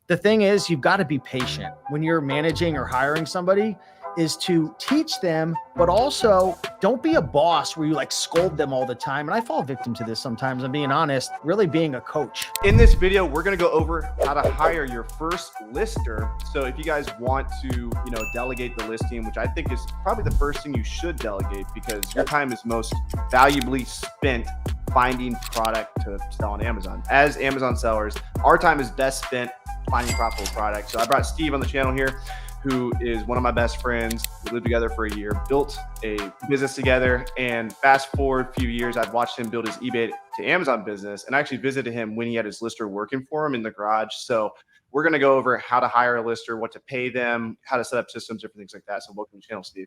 The thing is, you've got to be patient when you're managing or hiring somebody, is to teach them, but also don't be a boss where you like scold them all the time. And I fall victim to this sometimes, I'm being honest, really being a coach. In this video, we're going to go over how to hire your first lister. So if you guys want to, delegate the listing, which I think is probably the first thing you should delegate, because your time is most valuably spent finding product to sell on Amazon. As Amazon sellers, our time is best spent finding profitable products. So I brought Steve on the channel here, who is one of my best friends. We lived together for a year, built a business together, and fast forward a few years, I've watched him build his eBay to Amazon business, and I actually visited him when he had his lister working for him in the garage. So we're gonna go over how to hire a lister, what to pay them, how to set up systems, different things like that. So welcome to the channel, Steve.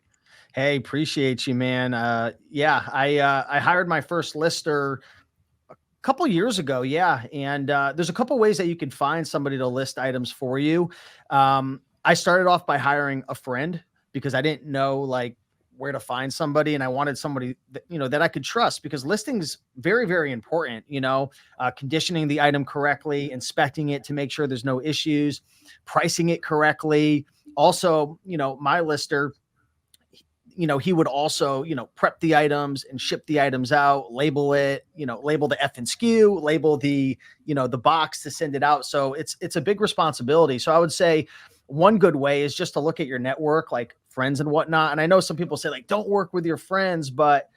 Hey, appreciate you, man. I hired my first lister a couple years ago. Yeah. And there's a couple ways that you can find somebody to list items for you. I started off by hiring a friend because I didn't know like where to find somebody, and I wanted somebody that, that I could trust, because listing's very, very important, conditioning the item correctly, inspecting it to make sure there's no issues, pricing it correctly. Also, my lister, he would also, prep the items and ship the items out, label it, label the F and SKU, label the, the box to send it out. So it's a big responsibility. So I would say one good way is just to look at your network, like friends and whatnot. And I know some people say like, don't work with your friends, but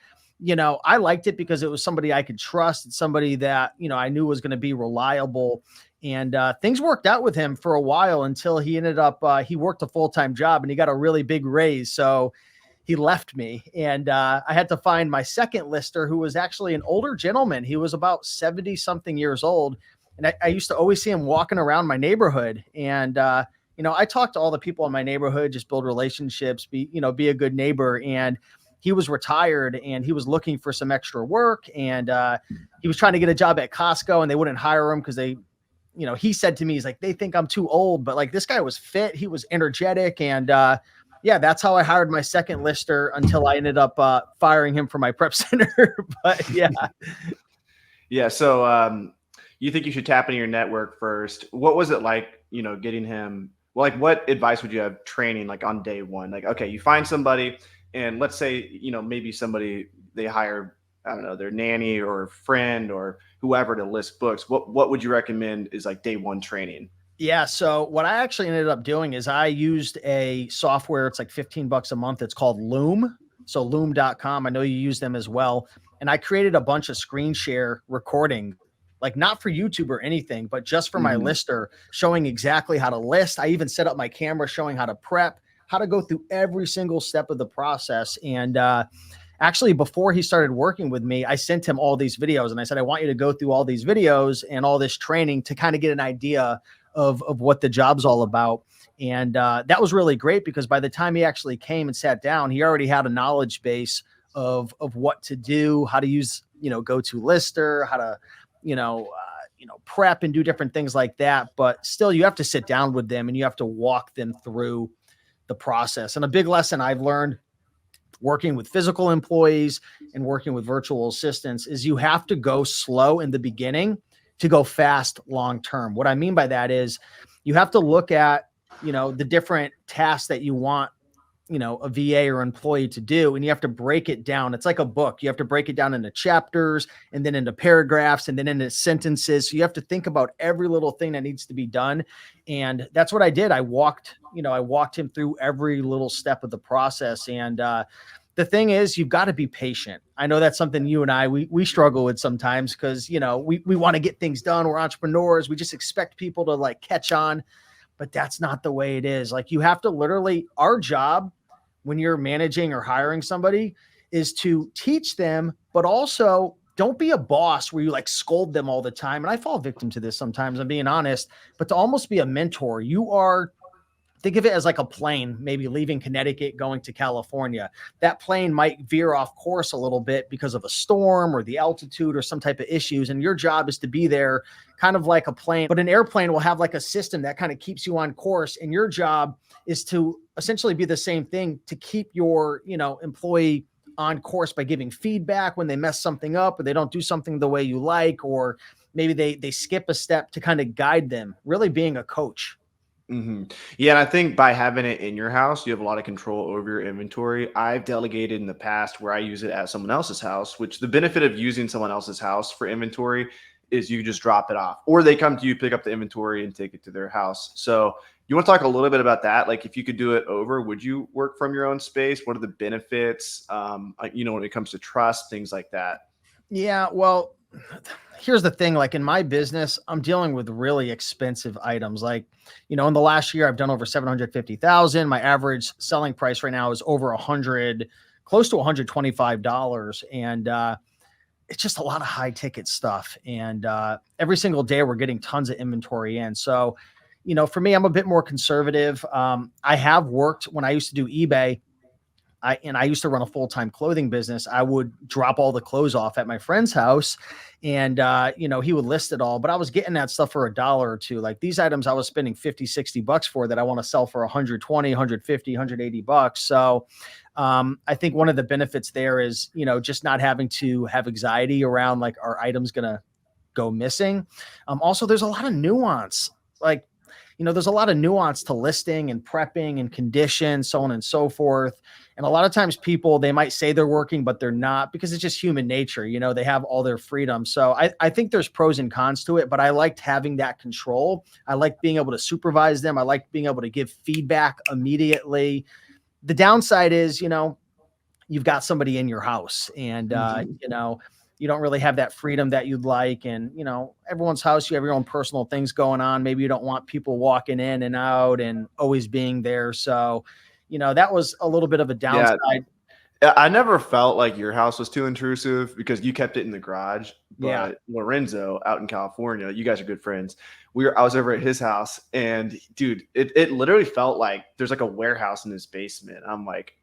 I liked it because it was somebody I could trust. It's somebody that, I knew was going to be reliable. And things worked out with him for a while until he ended up, he worked a full-time job and he got a really big raise. So he left me, and I had to find my second lister, who was actually an older gentleman. He was about 70 something years old. And I used to always see him walking around my neighborhood. And, I talked to all the people in my neighborhood, just build relationships, be a good neighbor. And he was retired and he was looking for some extra work. And he was trying to get a job at Costco, and they wouldn't hire him because they, he said to me, he's like, they think I'm too old, but like this guy was fit. He was energetic. And, yeah, that's how I hired my second lister until I ended up firing him for my prep center. But yeah. Yeah. So you think you should tap into your network first. What was it like, getting him? Well, like what advice would you have training like on day one? Like, okay, you find somebody, and let's say, maybe somebody they hire, I don't know, their nanny or friend or whoever to list books. What would you recommend is like day one training? Yeah. So what I actually ended up doing is I used a software. It's like $15 a month. It's called Loom. So loom.com. I know you use them as well. And I created a bunch of screen share recording, like not for YouTube or anything, but just for my lister, showing exactly how to list. I even set up my camera showing how to prep, how to go through every single step of the process. And actually, before he started working with me, I sent him all these videos and I said, I want you to go through all these videos and all this training to kind of get an idea of what the job's all about. And that was really great, because by the time he actually came and sat down, he already had a knowledge base of what to do, how to use, GoToLister, how to, prep and do different things like that. But still, you have to sit down with them and you have to walk them through the process. And a big lesson I've learned working with physical employees and working with virtual assistants is you have to go slow in the beginning to go fast long-term. What I mean by that is you have to look at, the different tasks that you want, a VA or employee to do, and you have to break it down. It's like a book. You have to break it down into chapters and then into paragraphs and then into sentences. So you have to think about every little thing that needs to be done. And that's what I did. I walked him through every little step of the process. And, the thing is, you've got to be patient. I know that's something you and I, we struggle with sometimes, because, we want to get things done. We're entrepreneurs. We just expect people to like catch on, but that's not the way it is. Like, you have to literally, our job when you're managing or hiring somebody is to teach them, but also don't be a boss where you like scold them all the time. And I fall victim to this sometimes, I'm being honest, but to almost be a mentor. Think of it as like a plane, maybe leaving Connecticut, going to California. That plane might veer off course a little bit because of a storm or the altitude or some type of issues. And your job is to be there kind of like a plane, but an airplane will have like a system that kind of keeps you on course. And your job is to essentially be the same thing, to keep your, employee on course by giving feedback when they mess something up or they don't do something the way you like, or maybe they skip a step, to kind of guide them, really being a coach. Yeah, and I think by having it in your house, you have a lot of control over your inventory. I've delegated in the past where I use it at someone else's house, which the benefit of using someone else's house for inventory is you just drop it off, or they come to you, pick up the inventory, and take it to their house. So you want to talk a little bit about that? Like, if you could do it over, would you work from your own space? What are the benefits? When it comes to trust, things like that. Yeah, well, here's the thing. Like in my business, I'm dealing with really expensive items. Like, in the last year, I've done over 750,000. My average selling price right now is over 100, close to $125. And it's just a lot of high ticket stuff. And every single day we're getting tons of inventory in. So, for me, I'm a bit more conservative. I have worked when I used to do eBay. I used to run a full-time clothing business. I would drop all the clothes off at my friend's house, and he would list it all, but I was getting that stuff for $1 or $2. Like these items I was spending 50, 60 bucks for that I want to sell for 120, 150, 180 bucks. So I think one of the benefits there is, just not having to have anxiety around like, are items going to go missing? Also, there's a lot of nuance. Like, there's a lot of nuance to listing and prepping and condition, so on and so forth. And a lot of times people, they might say they're working, but they're not, because it's just human nature. They have all their freedom. So I think there's pros and cons to it, but I liked having that control. I like being able to supervise them. I like being able to give feedback immediately. The downside is, you've got somebody in your house, and, you don't really have that freedom that you'd like. And, everyone's house, you have your own personal things going on. Maybe you don't want people walking in and out and always being there. So, that was a little bit of a downside. Yeah, I never felt like your house was too intrusive because you kept it in the garage. But Yeah. Lorenzo out in California, you guys are good friends. I was over at his house, and dude, it literally felt like there's like a warehouse in his basement. I'm like,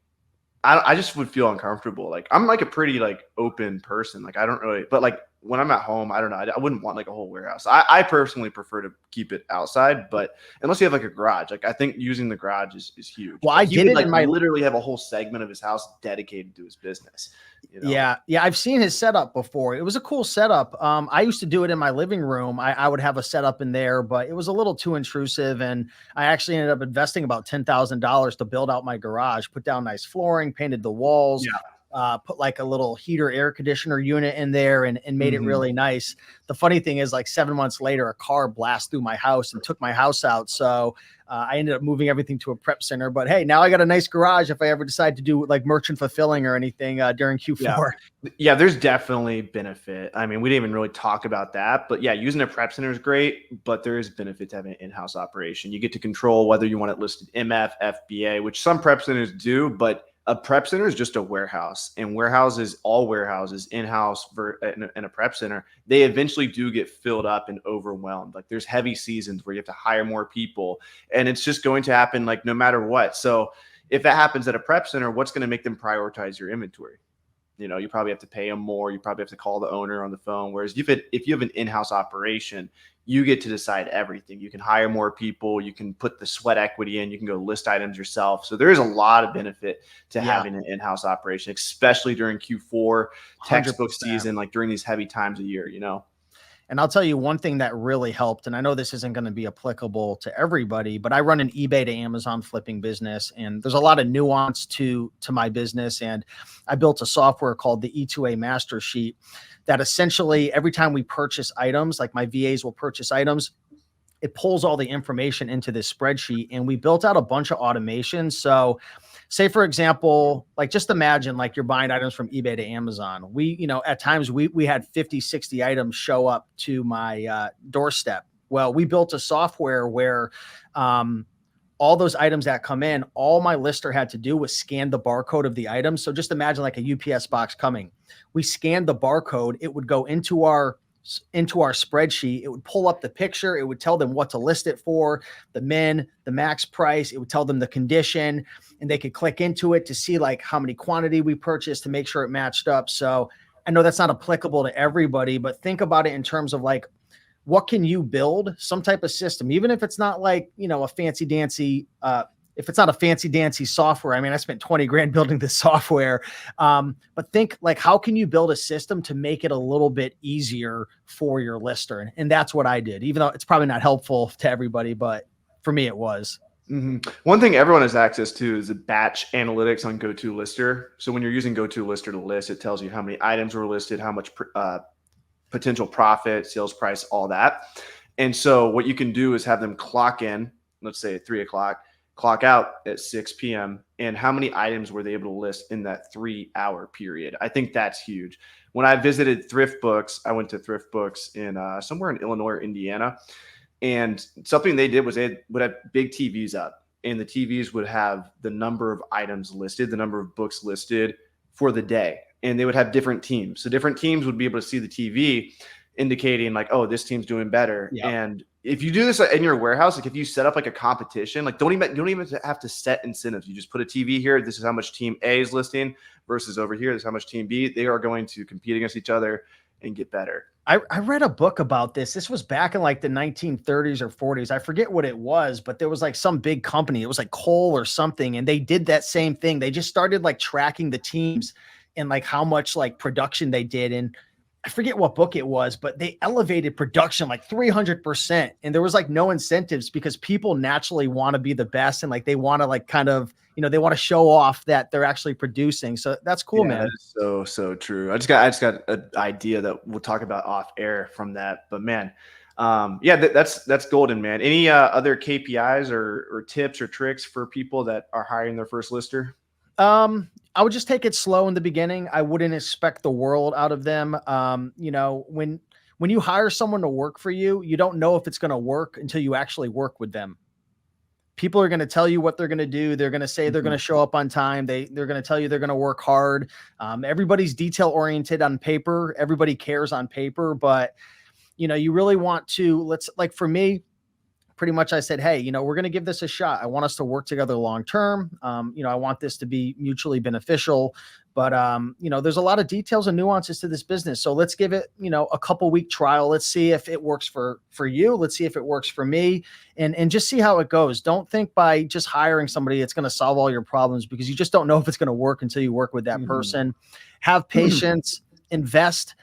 I just would feel uncomfortable. Like I'm like a pretty like open person. Like I don't really, but like when I'm at home, I don't know. I wouldn't want like a whole warehouse. I personally prefer to keep it outside, but unless you have like a garage, like I think using the garage is huge. Well, Like, I did it like in my literally have a whole segment of his house dedicated to his business. Yeah. I've seen his setup before. It was a cool setup. I used to do it in my living room. I would have a setup in there, but it was a little too intrusive. And I actually ended up investing about $10,000 to build out my garage, put down nice flooring, painted the walls, put like a little heater air conditioner unit in there, and made it really nice. The funny thing is, like 7 months later, a car blasted through my house and took my house out. So I ended up moving everything to a prep center. But hey, now I got a nice garage if I ever decide to do like merchant fulfilling or anything during Q4. Yeah, there's definitely benefit. I mean, we didn't even really talk about that, but yeah, using a prep center is great, but there is benefit to having an in-house operation. You get to control whether you want it listed MF, FBA, which some prep centers do, but a prep center is just a warehouse, and all warehouses in-house in a prep center, they eventually do get filled up and overwhelmed. Like there's heavy seasons where you have to hire more people, and it's just going to happen like no matter what. So if that happens at a prep center, what's going to make them prioritize your inventory? You probably have to pay them more. You probably have to call the owner on the phone. Whereas if you have an in-house operation, you get to decide everything. You can hire more people. You can put the sweat equity in. You can go list items yourself. So there is a lot of benefit to having an in-house operation, especially during Q4 textbook 100%. season, like during these heavy times of year, And I'll tell you one thing that really helped, and I know this isn't going to be applicable to everybody, but I run an eBay to Amazon flipping business, and there's a lot of nuance to my business. And I built a software called the E2A Master Sheet that essentially every time we purchase items, like my VAs will purchase items, it pulls all the information into this spreadsheet, and we built out a bunch of automation. So say, for example, like just imagine like you're buying items from eBay to Amazon. At times we had 50, 60 items show up to my doorstep. Well, we built a software where all those items that come in, all my lister had to do was scan the barcode of the item. So just imagine like a UPS box coming. We scanned the barcode. It would go into our spreadsheet. It would pull up the picture. It would tell them what to list it for, the min, the max price. It would tell them the condition, and they could click into it to see like how many quantity we purchased to make sure it matched up. So I know that's not applicable to everybody, but think about it in terms of like, what can you build? Some type of system, even if it's not like, a fancy dancy, if it's not a fancy dancy software, I mean, I spent 20 grand building this software. But think like, how can you build a system to make it a little bit easier for your lister? And that's what I did, even though it's probably not helpful to everybody, but for me, it was. One thing everyone has access to is the batch analytics on GoToLister. So when you're using GoToLister to list, it tells you how many items were listed, how much potential profit, sales price, all that. And so what you can do is have them clock in, let's say at 3 o'clock, clock out at 6 p.m. and how many items were they able to list in that 3-hour period. I think that's huge. When I visited Thrift Books, I went to Thrift Books in somewhere in Illinois or Indiana. And something they did was they would have big TVs up, and the TVs would have the number of items listed, the number of books listed for the day. And they would have different teams. So different teams would be able to see the TV indicating like, oh, this team's doing better. Yep. And if you do this in your warehouse, like if you set up like a competition, like you don't even have to set incentives. You just put a TV here. This is how much team A is listing versus over here. This is how much team B. They are going to compete against each other and get better. I read a book about this. This was back in like the 1930s or 40s. I forget what it was, but there was like some big company. It was like Cole or something. And they did that same thing. They just started like tracking the teams and like how much like production they did. And I forget what book it was, but they elevated production like 300%. And there was like no incentives because people naturally want to be the best. And like, they want to like kind of, you know, they want to show off that they're actually producing. So that's cool, man. That is so true. I just got an idea that we'll talk about off air from that, but man, that's golden, man. Any other KPIs or tips or tricks for people that are hiring their first lister? I would just take it slow in the beginning. I wouldn't expect the world out of them. You know, when you hire someone to work for you, you don't know if it's going to work until you actually work with them. People are going to tell you what they're going to do. They're going to say they're going to show up on time. They're going to tell you they're going to work hard. Everybody's detail oriented on paper. Everybody cares on paper, but you know, you really want to, like for me, pretty much I said, hey, you know, we're going to give this a shot. I want us to work together long-term. You know, I want this to be mutually beneficial, but you know, there's a lot of details and nuances to this business. So let's give it, you know, a couple week trial. Let's see if it works for you. Let's see if it works for me and just see how it goes. Don't think by just hiring somebody, it's going to solve all your problems because you just don't know if it's going to work until you work with that person. Have patience, invest.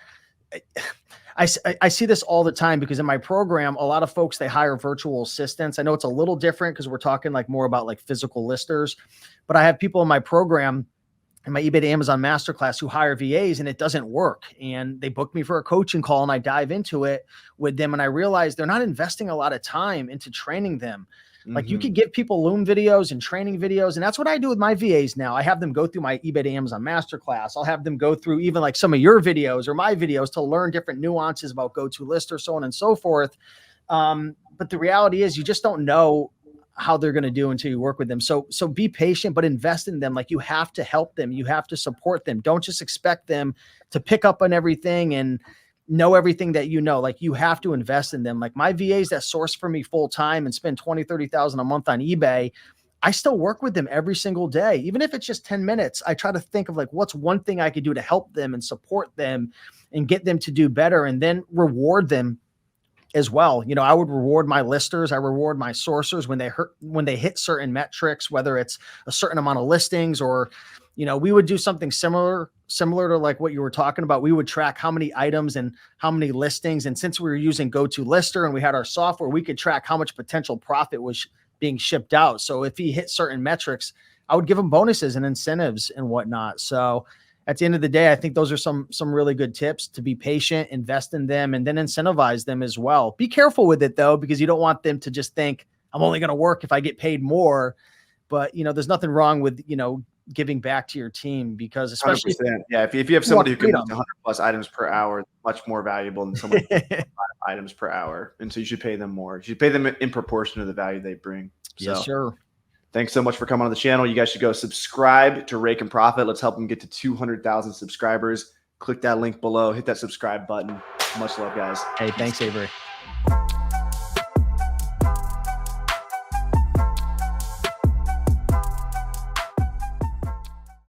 I see this all the time because in my program, a lot of folks, they hire virtual assistants. I know it's a little different because we're talking like more about like physical listers, but I have people in my program in my eBay to Amazon masterclass who hire VAs and it doesn't work. And they book me for a coaching call and I dive into it with them. And I realize they're not investing a lot of time into training them. Like you could give people Loom videos and training videos. And that's what I do with my VAs now. I have them go through my eBay to Amazon masterclass. I'll have them go through even like some of your videos or my videos to learn different nuances about GoToLister, so on and so forth. But the reality is you just don't know how they're going to do until you work with them. So be patient, but invest in them. Like you have to help them. You have to support them. Don't just expect them to pick up on everything and know everything that you know. Like you have to invest in them. Like my VAs that source for me full time and spend 20, 30,000 a month on eBay, I still work with them every single day. Even if it's just 10 minutes, I try to think of like, what's one thing I could do to help them and support them and get them to do better and then reward them as well. You know, I would reward my listers. I reward my sourcers when they hit certain metrics, whether it's a certain amount of listings or, you know, we would do something similar to like what you were talking about. We would track how many items and how many listings. And since we were using GoToLister and we had our software, we could track how much potential profit was being shipped out. So if he hit certain metrics, I would give him bonuses and incentives and whatnot. So at the end of the day, I think those are some really good tips to be patient, invest in them, and then incentivize them as well. Be careful with it though, because you don't want them to just think I'm only going to work if I get paid more. But, you know, there's nothing wrong with, you know, giving back to your team because especially 100%. Yeah, if you have somebody who can do 100 plus items per hour, much more valuable than someone who can do 5 items per hour. And so you should pay them more. You should pay them in proportion to the value they bring. So, yes, sir. Thanks so much for coming on the channel. You guys should go subscribe to Rake and Profit. Let's help them get to 200,000 subscribers. Click that link below. Hit that subscribe button. Much love, guys. Hey, thanks, Avery.